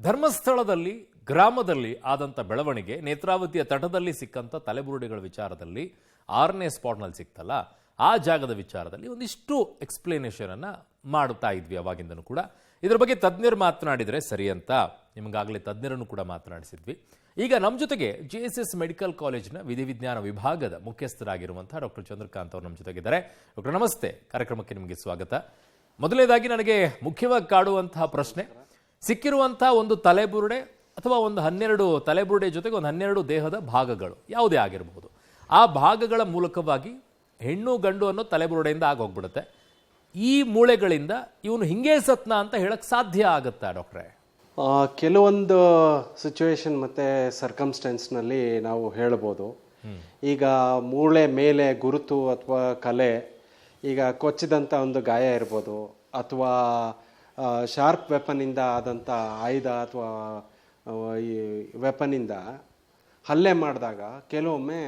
ಧರ್ಮಸ್ಥಳದಲ್ಲಿ ಗ್ರಾಮದಲ್ಲಿ ಆದಂಥ ಬೆಳವಣಿಗೆ, ನೇತ್ರಾವತಿಯ ತಟದಲ್ಲಿ ಸಿಕ್ಕಂಥ ತಲೆಬುರುಡೆಗಳ ವಿಚಾರದಲ್ಲಿ 6ನೇ ಸ್ಪಾಟ್ನಲ್ಲಿ ಸಿಕ್ತಲ್ಲ, ಆ ಜಾಗದ ವಿಚಾರದಲ್ಲಿ ಒಂದಿಷ್ಟು ಎಕ್ಸ್ಪ್ಲೇನೇಷನ್ ಅನ್ನ ಮಾಡುತ್ತಾ ಇದ್ವಿ ಅವಾಗಿಂದನೂ ಕೂಡ. ಇದರ ಬಗ್ಗೆ ತಜ್ಞರು ಮಾತನಾಡಿದರೆ ಸರಿ ಅಂತ ನಿಮಗಾಗಲೇ ತಜ್ಞರನ್ನು ಕೂಡ ಮಾತನಾಡಿಸಿದ್ವಿ. ಈಗ ನಮ್ಮ ಜೊತೆಗೆ JSS ಮೆಡಿಕಲ್ ಕಾಲೇಜಿನ ವಿಧಿವಿಜ್ಞಾನ ವಿಭಾಗದ ಮುಖ್ಯಸ್ಥರಾಗಿರುವಂತಹ ಡಾಕ್ಟರ್ ಚಂದ್ರಕಾಂತ್ ಅವರು ನಮ್ಮ ಜೊತೆಗಿದ್ದಾರೆ. ಡಾಕ್ಟರ್ ನಮಸ್ತೆ, ಕಾರ್ಯಕ್ರಮಕ್ಕೆ ನಿಮಗೆ ಸ್ವಾಗತ. ಮೊದಲನೇದಾಗಿ ನನಗೆ ಮುಖ್ಯವಾಗಿ ಕಾಡುವಂತಹ ಪ್ರಶ್ನೆ, ಸಿಕ್ಕಿರುವಂತಹ ಒಂದು ತಲೆಬುರುಡೆ ಅಥವಾ ಒಂದು 12 ತಲೆಬುರುಡೆ ಜೊತೆಗೆ ಒಂದು 12 ದೇಹದ ಭಾಗಗಳು ಯಾವುದೇ ಆಗಿರಬಹುದು, ಆ ಭಾಗಗಳ ಮೂಲಕವಾಗಿ ಹೆಣ್ಣು ಗಂಡು ಅನ್ನೋ ತಲೆಬುರುಡೆಯಿಂದ ಆಗೋಗ್ಬಿಡುತ್ತೆ. ಈ ಮೂಳೆಗಳಿಂದ ಇವನು ಹಿಂಗೆ ಸತ್ನ ಅಂತ ಹೇಳಕ್ ಸಾಧ್ಯ ಆಗುತ್ತಾ ಡಾಕ್ಟ್ರೆ? ಕೆಲವೊಂದು ಸಿಚುವೇಶನ್ ಮತ್ತು ಸರ್ಕಮ್ಸ್ಟೆನ್ಸ್ನಲ್ಲಿ ನಾವು ಹೇಳ್ಬೋದು. ಈಗ ಮೂಳೆ ಮೇಲೆ ಗುರುತು ಅಥವಾ ಕಲೆ, ಈಗ ಕೊಚ್ಚಿದಂಥ ಒಂದು ಗಾಯ ಇರ್ಬೋದು, ಅಥವಾ ಶಾರ್ಪ್ ವೆಪನ್ನಿಂದ ಆದಂಥ ಆಯುಧ ಅಥವಾ ಈ ವೆಪನ್ನಿಂದ ಹಲ್ಲೆ ಮಾಡಿದಾಗ ಕೆಲವೊಮ್ಮೆ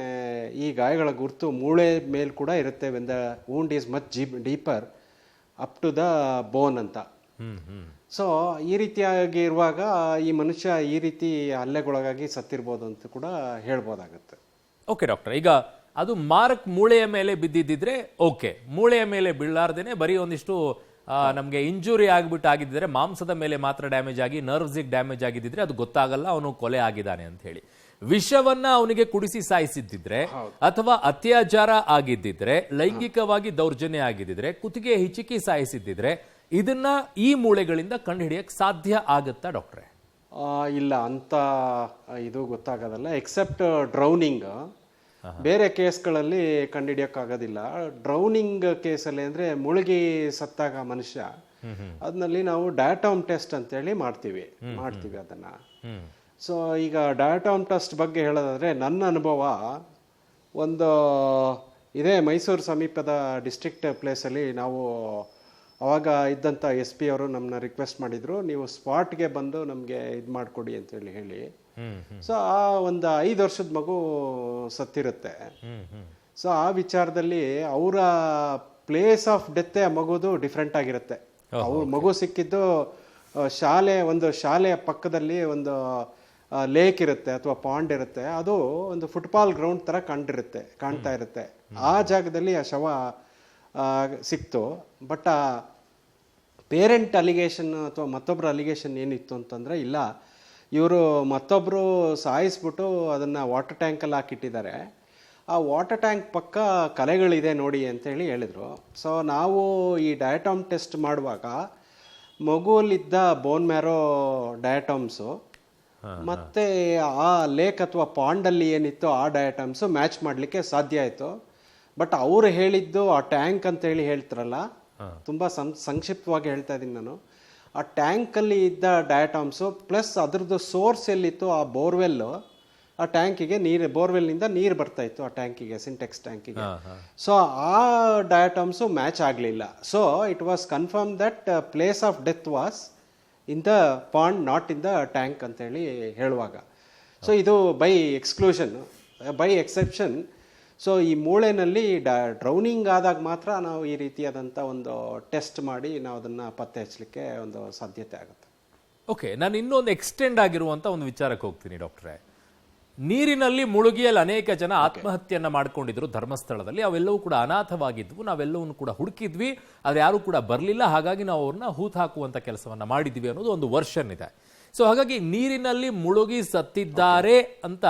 ಈ ಗಾಯಗಳ ಗುರುತು ಮೂಳೆ ಮೇಲೆ ಕೂಡ ಇರುತ್ತೆ. When the wound is much deeper up to the bone ಅಂತ. ಸೊ ಈ ರೀತಿಯಾಗಿ ಇರುವಾಗ ಈ ಮನುಷ್ಯ ಈ ರೀತಿ ಹಲ್ಲೆಗೊಳಗಾಗಿ ಸತ್ತಿರ್ಬೋದು ಅಂತ ಕೂಡ ಹೇಳ್ಬೋದಾಗತ್ತೆ. ಓಕೆ ಡಾಕ್ಟರ್, ಈಗ ಅದು ಮಾರಕ್ ಮೂಳೆಯ ಮೇಲೆ ಬಿದ್ದಿದ್ದಿದ್ರೆ ಓಕೆ, ಮೂಳೆಯ ಮೇಲೆ ಬೀಳಾರ್ದೇನೆ ಬರೀ ಒಂದಿಷ್ಟು ನಮಗೆ ಇಂಜುರಿ ಆಗಿದ್ದಿದ್ರೆ, ಮಾಂಸದ ಮೇಲೆ ಮಾತ್ರ ಡ್ಯಾಮೇಜ್ ಆಗಿ ನರ್ವ್ಸಿಗೆ ಡ್ಯಾಮೇಜ್ ಆಗಿದ್ದಿದ್ರೆ ಅದು ಗೊತ್ತಾಗಲ್ಲ ಅವನು ಕೊಲೆ ಆಗಿದ್ದಾನೆ ಅಂತ ಹೇಳಿ. ವಿಷವನ್ನ ಅವನಿಗೆ ಕುಡಿಸಿ ಸಾಯಿಸಿದ್ದಿದ್ರೆ, ಅಥವಾ ಅತ್ಯಾಚಾರ ಆಗಿದ್ದಿದ್ರೆ, ಲೈಂಗಿಕವಾಗಿ ದೌರ್ಜನ್ಯ ಆಗಿದ್ದಿದ್ರೆ, ಕುತ್ತಿಗೆ ಹಿಚಿಕಿ ಸಾಯಿಸಿದ್ದಿದ್ರೆ, ಇದನ್ನ ಈ ಮೂಳೆಗಳಿಂದ ಕಂಡುಹಿಡಿಯಕ್ ಸಾಧ್ಯ ಆಗತ್ತಾ ಡಾಕ್ಟ್ರೆ? ಇಲ್ಲ, ಅಂತ ಇದು ಗೊತ್ತಾಗೋದಲ್ಲ. ಎಕ್ಸೆಪ್ಟ್ ಡ್ರೌನಿಂಗ್, ಬೇರೆ ಕೇಸ್ಗಳಲ್ಲಿ ಕಂಡುಹಿಡಿಯೋಕ್ಕಾಗೋದಿಲ್ಲ. ಡ್ರೌನಿಂಗ್ ಕೇಸಲ್ಲಿ ಅಂದರೆ ಮುಳುಗಿ ಸತ್ತಾಗ ಮನುಷ್ಯ, ಅದ್ರಲ್ಲಿ ನಾವು ಡಯಾಟೋಮ್ ಟೆಸ್ಟ್ ಅಂತೇಳಿ ಮಾಡ್ತೀವಿ ಅದನ್ನ. ಸೊ ಈಗ ಡಯಾಟೋಮ್ ಟೆಸ್ಟ್ ಬಗ್ಗೆ ಹೇಳೋದಾದ್ರೆ, ನನ್ನ ಅನುಭವ ಒಂದು ಇದೇ ಮೈಸೂರು ಸಮೀಪದ ಡಿಸ್ಟ್ರಿಕ್ಟ್ ಪ್ಲೇಸಲ್ಲಿ ನಾವು ಅವಾಗ ಇದ್ದಂಥ SP ಅವರು ನಮ್ಮನ್ನ ರಿಕ್ವೆಸ್ಟ್ ಮಾಡಿದ್ರು, ನೀವು ಸ್ಪಾಟ್ಗೆ ಬಂದು ನಮಗೆ ಇದು ಮಾಡಿಕೊಡಿ ಅಂತೇಳಿ ಹೇಳಿ. ಸೊ ಆ ಒಂದು 5 ವರ್ಷದ ಮಗು ಸತ್ತಿರುತ್ತೆ. ಸೊ ಆ ವಿಚಾರದಲ್ಲಿ ಅವರ ಪ್ಲೇಸ್ ಆಫ್ ಡೆತ್ ಆ ಮಗುದು ಡಿಫ್ರೆಂಟ್ ಆಗಿರುತ್ತೆ. ಅವ್ರ ಮಗು ಸಿಕ್ಕಿದ್ದು ಒಂದು ಶಾಲೆಯ ಪಕ್ಕದಲ್ಲಿ ಒಂದು ಲೇಕ್ ಇರುತ್ತೆ ಅಥವಾ ಪಾಂಡ್ ಇರುತ್ತೆ, ಅದು ಒಂದು ಫುಟ್ಬಾಲ್ ಗ್ರೌಂಡ್ ತರ ಕಾಣ್ತಾ ಇರುತ್ತೆ. ಆ ಜಾಗದಲ್ಲಿ ಆ ಶವ ಸಿಕ್ತು. ಬಟ್ ಆ ಪೇರೆಂಟ್ ಅಲಿಗೇಷನ್ ಅಥವಾ ಮತ್ತೊಬ್ಬರ ಅಲಿಗೇಷನ್ ಏನಿತ್ತು ಅಂತಂದ್ರೆ, ಇಲ್ಲ ಇವರು ಮತ್ತೊಬ್ಬರು ಸಾಯಿಸ್ಬಿಟ್ಟು ಅದನ್ನು ವಾಟರ್ ಟ್ಯಾಂಕಲ್ಲಿ ಹಾಕಿಟ್ಟಿದ್ದಾರೆ, ಆ ವಾಟರ್ ಟ್ಯಾಂಕ್ ಪಕ್ಕ ಕಲೆಗಳಿದೆ ನೋಡಿ ಅಂತೇಳಿ ಹೇಳಿದರು. ಸೊ ನಾವು ಈ ಡಯಾಟೋಮ್ ಟೆಸ್ಟ್ ಮಾಡುವಾಗ ಮಗುವಲ್ಲಿದ್ದ ಬೋನ್ ಮ್ಯಾರೋ ಡಯಾಟೋಮ್ಸು ಮತ್ತು ಆ ಲೇಕ್ ಅಥವಾ ಪಾಂಡಲ್ಲಿ ಏನಿತ್ತು ಆ ಡಯಾಟಮ್ಸು ಮ್ಯಾಚ್ ಮಾಡಲಿಕ್ಕೆ ಸಾಧ್ಯ ಆಯಿತು. ಬಟ್ ಅವರು ಹೇಳಿದ್ದು ಆ ಟ್ಯಾಂಕ್ ಅಂತೇಳಿ ಹೇಳ್ತಾರಲ್ಲ, ತುಂಬ ಸಂಕ್ಷಿಪ್ತವಾಗಿ ಹೇಳ್ತಾ ಇದ್ದೀನಿ ನಾನು. ಆ ಟ್ಯಾಂಕಲ್ಲಿ ಇದ್ದ ಡಯಾಟಮ್ಸು ಪ್ಲಸ್ ಅದರದ್ದು ಸೋರ್ಸ್ ಎಲ್ಲಿತ್ತು, ಆ ಬೋರ್ವೆಲ್ಲು, ಆ ಟ್ಯಾಂಕಿಗೆ ನೀರು, ಬೋರ್ವೆಲ್ನಿಂದ ನೀರು ಬರ್ತಾ ಇತ್ತು ಆ ಟ್ಯಾಂಕಿಗೆ, ಸಿಂಟೆಕ್ಸ್ ಟ್ಯಾಂಕಿಗೆ. ಸೊ ಆ ಡಯಾಟಮ್ಸು ಮ್ಯಾಚ್ ಆಗಲಿಲ್ಲ. So it was confirm that place of death was in the pond, not in the tank ಅಂತೇಳಿ ಹೇಳುವಾಗ. ಸೊ ಇದು ಬೈ ಎಕ್ಸೆಪ್ಷನ್. ಸೊ ಈ ಮೂಳೆನಲ್ಲಿ ಡ್ರೌನಿಂಗ್ ಆದಾಗ ಮಾತ್ರ ನಾವು ಈ ರೀತಿಯಾದಂಥ ಒಂದು ಟೆಸ್ಟ್ ಮಾಡಿ ನಾವು ಅದನ್ನು ಪತ್ತೆ ಹಚ್ಚಲಿಕ್ಕೆ ಒಂದು ಸಾಧ್ಯತೆ ಆಗುತ್ತೆ. ಓಕೆ, ನಾನು ಇನ್ನೊಂದು ಎಕ್ಸ್ಟೆಂಡ್ ಆಗಿರುವಂಥ ಒಂದು ವಿಚಾರಕ್ಕೆ ಹೋಗ್ತೀನಿ ಡಾಕ್ಟ್ರೆ. ನೀರಿನಲ್ಲಿ ಮುಳುಗಿಯಲ್ಲಿ ಅನೇಕ ಜನ ಆತ್ಮಹತ್ಯೆಯನ್ನ ಮಾಡ್ಕೊಂಡಿದ್ರು ಧರ್ಮಸ್ಥಳದಲ್ಲಿ. ಅವೆಲ್ಲವೂ ಕೂಡ ಅನಾಥವಾಗಿದ್ವು, ನಾವೆಲ್ಲವನ್ನು ಕೂಡ ಹುಡುಕಿದ್ವಿ, ಅದು ಯಾರು ಕೂಡ ಬರಲಿಲ್ಲ, ಹಾಗಾಗಿ ನಾವು ಅವ್ರನ್ನ ಹೂತ್ ಹಾಕುವಂತ ಕೆಲಸವನ್ನ ಮಾಡಿದ್ವಿ ಅನ್ನೋದು ಒಂದು ವರ್ಷನ್ ಇದೆ. ಸೊ ಹಾಗಾಗಿ ನೀರಿನಲ್ಲಿ ಮುಳುಗಿ ಸತ್ತಿದ್ದಾರೆ ಅಂತ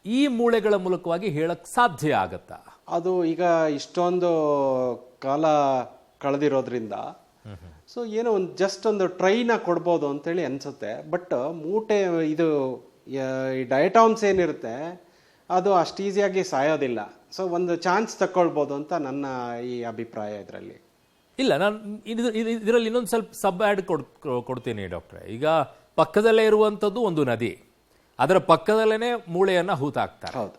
ಈ ಮೂಳೆಗಳ ಮೂಲಕವಾಗಿ ಹೇಳಕ್ ಸಾಧ್ಯ ಆಗತ್ತಾ? ಅದು ಈಗ ಇಷ್ಟೊಂದು ಕಾಲ ಕಳೆದಿರೋದ್ರಿಂದ ಸೊ ಏನೋ ಒಂದು ಜಸ್ಟ್ ಒಂದು ಟ್ರೈನ ಕೊಡ್ಬೋದು ಅಂತೇಳಿ ಅನ್ಸುತ್ತೆ. ಬಟ್ ಮೂಟೆ ಇದು ಈ ಡಯಾಟೋಮ್ಸ್ ಏನಿರುತ್ತೆ ಅದು ಅಷ್ಟು ಈಸಿಯಾಗಿ ಸಾಯೋದಿಲ್ಲ. ಸೊ ಒಂದು ಚಾನ್ಸ್ ತಗೊಳ್ಬೋದು ಅಂತ ನನ್ನ ಈ ಅಭಿಪ್ರಾಯ ಇದರಲ್ಲಿ. ಇಲ್ಲ, ನಾನು ಇದರಲ್ಲಿ ಇನ್ನೊಂದು ಸ್ವಲ್ಪ ಸಬ್ ಆ್ಯಡ್ ಕೊಡ್ತೀನಿ ಡಾಕ್ಟ್ರೆ. ಈಗ ಪಕ್ಕದಲ್ಲೇ ಇರುವಂಥದ್ದು ಒಂದು ನದಿ, ಅದರ ಪಕ್ಕದಲ್ಲೇನೆ ಮೂಳೆಯನ್ನ ಹೂತಾಕ್ತಾರೆ. ಹೌದು.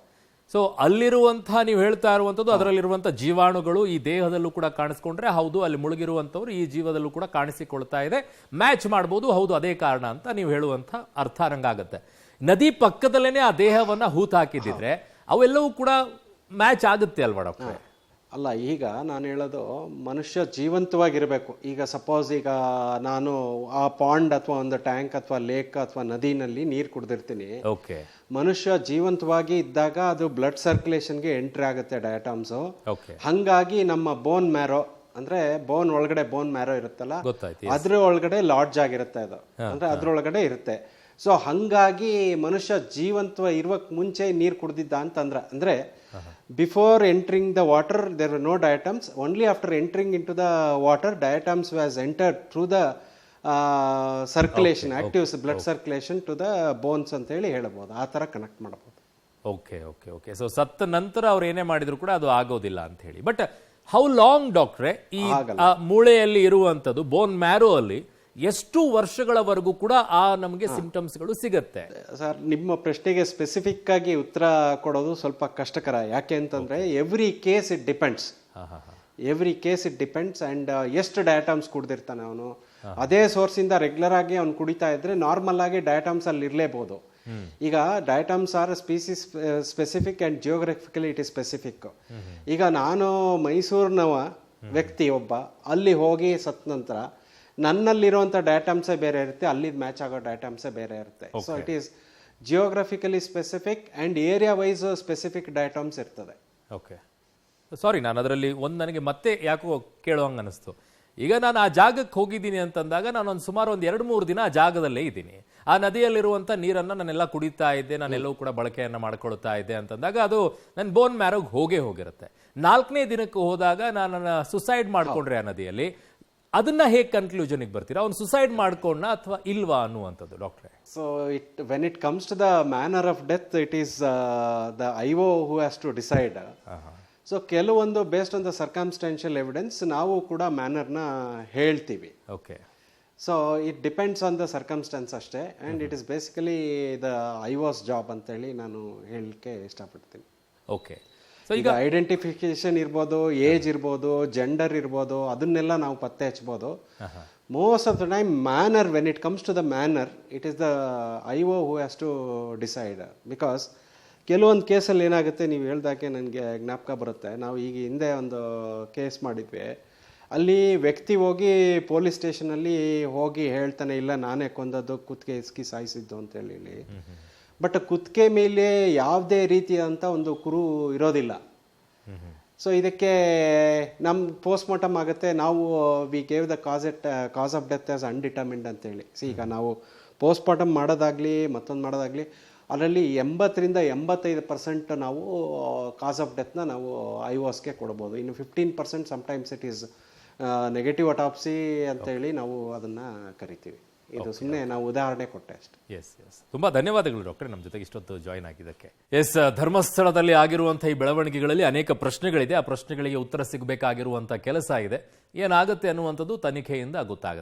ಸೊ ಅಲ್ಲಿರುವಂತಹ, ನೀವು ಹೇಳ್ತಾ ಇರುವಂಥದ್ದು, ಅದರಲ್ಲಿರುವಂಥ ಜೀವಾಣುಗಳು ಈ ದೇಹದಲ್ಲೂ ಕೂಡ ಕಾಣಿಸ್ಕೊಂಡ್ರೆ ಹೌದು, ಅಲ್ಲಿ ಮುಳುಗಿರುವಂಥವ್ರು ಈ ಜೀವದಲ್ಲೂ ಕೂಡ ಕಾಣಿಸಿಕೊಳ್ತಾ ಇದೆ, ಮ್ಯಾಚ್ ಮಾಡ್ಬೋದು, ಹೌದು ಅದೇ ಕಾರಣ ಅಂತ ನೀವು ಹೇಳುವಂಥ ಅರ್ಥ ನಂಗಾಗತ್ತೆ. ನದಿ ಪಕ್ಕದಲ್ಲೇನೆ ಆ ದೇಹವನ್ನ ಹೂತಾಕಿದ್ರೆ ಅವೆಲ್ಲವೂ ಕೂಡ ಮ್ಯಾಚ್ ಆಗುತ್ತೆ ಅಲ್ವಾ ಡಾಕ್ಟ್ರೆ? ಅಲ್ಲ, ಈಗ ನಾನು ಹೇಳೋದು ಮನುಷ್ಯ ಜೀವಂತವಾಗಿರಬೇಕು. ಈಗ ಸಪೋಸ್ ಈಗ ನಾನು ಆ ಪಾಂಡ್ ಅಥವಾ ಒಂದು ಟ್ಯಾಂಕ್ ಅಥವಾ ಲೇಕ್ ಅಥವಾ ನದಿನಲ್ಲಿ ನೀರು ಕುಡ್ದಿರ್ತೀನಿ. ಓಕೆ ಮನುಷ್ಯ ಜೀವಂತವಾಗಿ ಇದ್ದಾಗ ಅದು ಬ್ಲಡ್ ಸರ್ಕ್ಯುಲೇಷನ್ಗೆ ಎಂಟ್ರಿ ಆಗುತ್ತೆ ಡಯಾಟಮ್ಸು. ಓಕೆ ಹಂಗಾಗಿ ನಮ್ಮ ಬೋನ್ ಮ್ಯಾರೋ ಅಂದ್ರೆ ಬೋನ್ ಒಳಗಡೆ ಬೋನ್ ಮ್ಯಾರೋ ಇರುತ್ತಲ್ಲ, ಗೊತ್ತಾಯ್ತು. ಅದ್ರ ಒಳಗಡೆ ಲಾಡ್ಜ್ ಆಗಿರುತ್ತೆ ಅದು, ಅಂದ್ರೆ ಅದ್ರೊಳಗಡೆ ಇರುತ್ತೆ. ಸೊ ಹಂಗಾಗಿ ಮನುಷ್ಯ ಜೀವಂತ ಇರುವಕ್ ಮುಂಚೆ ನೀರು ಕುಡ್ದಿದ್ದ ಅಂತಂದ್ರೆ, ಅಂದ್ರೆ before entering the water there were no diatoms, only after entering into the water diatoms was entered through the circulation, active blood circulation to the bones ಅಂತ ಹೇಳಿ ಹೇಳ್ಬೋದು. ಆ ತರ ಕನೆಕ್ಟ್ ಮಾಡಬಹುದು. ಓಕೆ ಓಕೆ ಓಕೆ ಸೊ ಸತ್ತ ನಂತರ ಅವ್ರು ಏನೇ ಮಾಡಿದ್ರು ಕೂಡ ಅದು ಆಗೋದಿಲ್ಲ ಅಂತ ಹೇಳಿ. ಬಟ್ ಹೌ ಲಾಂಗ್ ಡಾಕ್ಟ್ರೆ ಈ ಮೂಳೆಯಲ್ಲಿ ಇರುವಂತದ್ದು ಬೋನ್ ಮ್ಯಾರೋ ಅಲ್ಲಿ ಎಷ್ಟು ವರ್ಷಗಳವರೆಗೂ ಕೂಡ ಆ ನಮಗೆ ಸಿಂಪ್ಟಮ್ಸ್ಗಳು ಸಿಗತ್ತೆ? ಸರ್, ನಿಮ್ಮ ಪ್ರಶ್ನೆಗೆ ಸ್ಪೆಸಿಫಿಕ್ ಆಗಿ ಉತ್ತರ ಕೊಡೋದು ಸ್ವಲ್ಪ ಕಷ್ಟಕರ. ಯಾಕೆ ಅಂತಂದ್ರೆ every case it depends. Every case it depends. And ಎಷ್ಟು ಡಯಾಟಮ್ಸ್ ಕುಡ್ದಿರ್ತಾನೆ ಅವನು, ಅದೇ ಸೋರ್ಸ್ ಇಂದ ರೆಗ್ಯುಲರ್ ಆಗಿ ಅವ್ನು ಕುಡಿತಾ ಇದ್ರೆ ನಾರ್ಮಲ್ ಆಗಿ ಡಯಾಟಮ್ಸ್ ಅಲ್ಲಿ ಇರಲೇಬಹುದು. ಈಗ diatoms are species specific and geographically it is specific. ಈಗ ನಾನು ಮೈಸೂರಿನವ ವ್ಯಕ್ತಿ ಒಬ್ಬ ಅಲ್ಲಿ ಹೋಗಿ ಸತ್ ನಂತರ ನನ್ನಲ್ಲಿರುವಂಥ ಡಯಾಟಮ್ಸೇ ಬೇರೆ ಇರುತ್ತೆ, ಅಲ್ಲಿ ಮ್ಯಾಚ್ ಆಗೋ ಡಯಾಟಮ್ಸೇ ಬೇರೆ ಇರುತ್ತೆ. So it is geographically specific and area wise specific diatoms ಇರ್ತದೆ. ಓಕೆ, ಸಾರಿ, ನಾನು ಅದರಲ್ಲಿ ಒಂದು ನನಗೆ ಮತ್ತೆ ಯಾಕೋ ಕೇಳುವಂಗೆ ಅನಿಸ್ತು. ಈಗ ನಾನು ಆ ಜಾಗಕ್ಕೆ ಹೋಗಿದ್ದೀನಿ ಅಂತಂದಾಗ ನಾನೊಂದು ಸುಮಾರು ಒಂದು 2-3 ದಿನ ಆ ಜಾಗದಲ್ಲೇ ಇದ್ದೀನಿ. ಆ ನದಿಯಲ್ಲಿರುವಂಥ ನೀರನ್ನು ನಾನೆಲ್ಲ ಕುಡಿತಾ ಇದ್ದೆ, ನಾನೆಲ್ಲವೂ ಕೂಡ ಬಳಕೆಯನ್ನು ಮಾಡ್ಕೊಳ್ತಾ ಇದ್ದೆ ಅಂತಂದಾಗ ಅದು ನನ್ನ ಬೋನ್ ಮ್ಯಾರೋಗೆ ಹೋಗಿರುತ್ತೆ. 4ನೇ ದಿನಕ್ಕೆ ಹೋದಾಗ ನಾನು ಸುಸೈಡ್ ಮಾಡ್ಕೊಂಡ್ರೆ ಆ ನದಿಯಲ್ಲಿ, ಅದನ್ನ ಹೇಗೆ ಕನ್ಕ್ಲೂಷನ್ಗೆ ಬರ್ತೀರಾ? ಅವ್ನು ಸುಸೈಡ್ ಮಾಡ್ಕೊಂಡ ಅಥವಾ ಇಲ್ವಾ ಅನ್ನುವಂಥದ್ದು ಡಾಕ್ಟ್ರೆ? So when it comes to the manner of death, it is the IO who has to decide. So ಕೆಲವೊಂದು based on the circumstantial evidence ನಾವು ಕೂಡ ಮ್ಯಾನರ್ನ ಹೇಳ್ತೀವಿ. Okay, so it depends on the circumstances ಅಷ್ಟೇ. And it is basically the IO's job ಅಂತೇಳಿ ನಾನು ಹೇಳಲಿಕ್ಕೆ ಇಷ್ಟಪಡ್ತೀನಿ. ಓಕೆ, ಸೊ ಈಗ ಐಡೆಂಟಿಫಿಕೇಶನ್ ಇರ್ಬೋದು, ಏಜ್ ಇರ್ಬೋದು, ಜೆಂಡರ್ ಇರ್ಬೋದು, ಅದನ್ನೆಲ್ಲ ನಾವು ಪತ್ತೆ ಹಚ್ಬೋದು. Most of the time manner, when it comes to the manner, it is the IO who has to decide. Because ಕೆಲವೊಂದು ಕೇಸಲ್ಲಿ ಏನಾಗುತ್ತೆ, ನೀವು ಹೇಳ್ದಾಗೆ ನನಗೆ ಜ್ಞಾಪಕ ಬರುತ್ತೆ. ನಾವು ಈಗ ಹಿಂದೆ ಒಂದು ಕೇಸ್ ಮಾಡಿದ್ವಿ. ಅಲ್ಲಿ ವ್ಯಕ್ತಿ ಹೋಗಿ ಪೊಲೀಸ್ ಸ್ಟೇಷನಲ್ಲಿ ಹೋಗಿ ಹೇಳ್ತಾನೆ, ಇಲ್ಲ ನಾನೇ ಕೊಂದದ್ದು, ಕುತ್ತಿಗೆ ಇಸ್ಕಿ ಸಾಯಿಸಿದ್ದು ಅಂತ ಹೇಳಿ. ಬಟ್ ಕುತ್ತಿಗೆ ಮೇಲೆ ಯಾವುದೇ ರೀತಿಯಾದಂಥ ಒಂದು ಕುರು ಇರೋದಿಲ್ಲ. ಸೊ ಇದಕ್ಕೆ ನಮ್ಮ ಪೋಸ್ಟ್ಮಾರ್ಟಮ್ ಆಗುತ್ತೆ. ನಾವು we gave the cause of death as undetermined ಅಂತೇಳಿ. ಈಗ ನಾವು ಪೋಸ್ಟ್ಮಾರ್ಟಮ್ ಮಾಡೋದಾಗ್ಲಿ ಮತ್ತೊಂದು ಮಾಡೋದಾಗ್ಲಿ, ಅದರಲ್ಲಿ 80% 85% ನಾವು ಕಾಸ್ ಆಫ್ ಡೆತ್ನ ನಾವು ಐವಾಸ್ಗೆ ಕೊಡ್ಬೋದು. ಇನ್ನು 15% sometimes it is negative autopsy ಅಂತೇಳಿ ನಾವು ಅದನ್ನು ಕರಿತೀವಿ. ಇದು ಸುಮ್ಮನೆ ನಾವು ಉದಾಹರಣೆ ಕೊಟ್ಟೆ ಅಷ್ಟೇ. ಎಸ್ ಎಸ್, ತುಂಬಾ ಧನ್ಯವಾದಗಳು ಡಾಕ್ಟರ್, ನಮ್ಮ ಜೊತೆಗೆ ಇಷ್ಟೊತ್ತು ಜಾಯ್ನ್ ಆಗಿದ್ದಕ್ಕೆ. ಎಸ್, ಧರ್ಮಸ್ಥಳದಲ್ಲಿ ಆಗಿರುವಂತಹ ಈ ಬೆಳವಣಿಗೆಗಳಲ್ಲಿ ಅನೇಕ ಪ್ರಶ್ನೆಗಳಿದೆ. ಆ ಪ್ರಶ್ನೆಗಳಿಗೆ ಉತ್ತರ ಸಿಗಬೇಕಾಗಿರುವಂತಹ ಕೆಲಸ ಇದೆ. ಏನಾಗುತ್ತೆ ಅನ್ನುವಂಥದ್ದು ತನಿಖೆಯಿಂದ ಗೊತ್ತಾಗುತ್ತೆ.